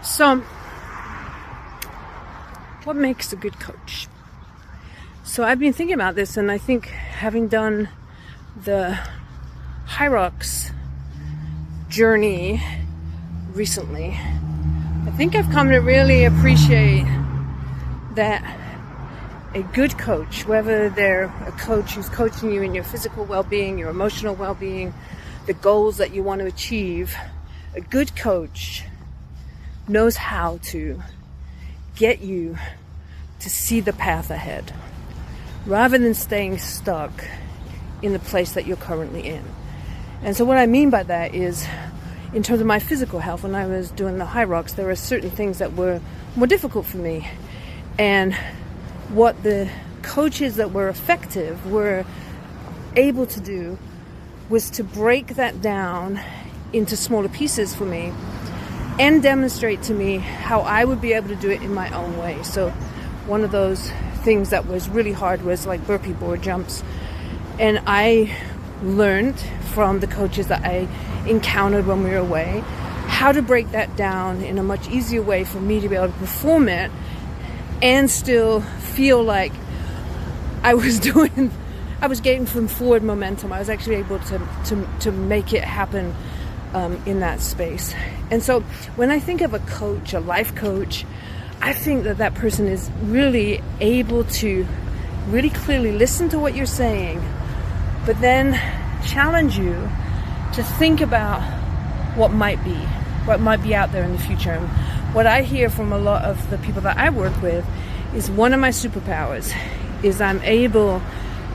So, what makes a good coach? So I've been thinking about this, and I think having done the High Rocks journey recently, I think I've come to really appreciate that a good coach, whether they're a coach who's coaching you in your physical well-being, your emotional well-being, the goals that you want to achieve, a good coach knows how to get you to see the path ahead rather than staying stuck in the place that you're currently in. And so what I mean by that is, in terms of my physical health, when I was doing the High Rocks, there were certain things that were more difficult for me. And what the coaches that were effective were able to do was to break that down into smaller pieces for me and demonstrate to me how I would be able to do it in my own way. So one of those things that was really hard was like burpee board jumps. And I learned from the coaches that I encountered when we were away how to break that down in a much easier way for me to be able to perform it and still feel like I was getting some forward momentum. I was actually able to make it happen in that space. And so when I think of a coach, a life coach, I think that person is really able to really clearly listen to what you're saying, but then challenge you to think about what might be out there in the future. And what I hear from a lot of the people that I work with is one of my superpowers is I'm able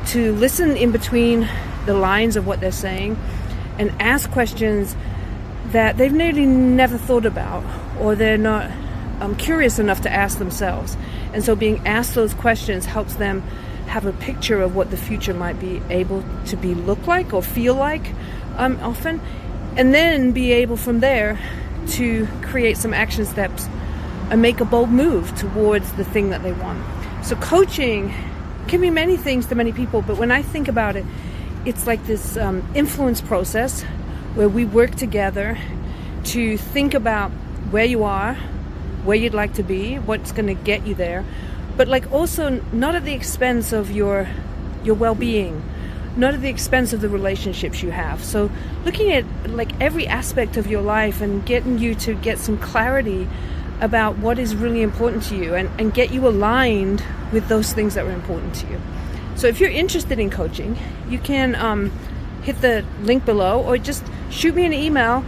to listen in between the lines of what they're saying and ask questions that they've nearly never thought about, or they're not curious enough to ask themselves. And so being asked those questions helps them have a picture of what the future might be able to be look like or feel like often, and then be able from there to create some action steps and make a bold move towards the thing that they want. So coaching can be many things to many people, but when I think about it, it's like this influence process where we work together to think about where you are, where you'd like to be, what's going to get you there, but like also not at the expense of your well-being, not at the expense of the relationships you have. So looking at like every aspect of your life and getting you to get some clarity about what is really important to you and get you aligned with those things that are important to you. So if you're interested in coaching, you can hit the link below or just shoot me an email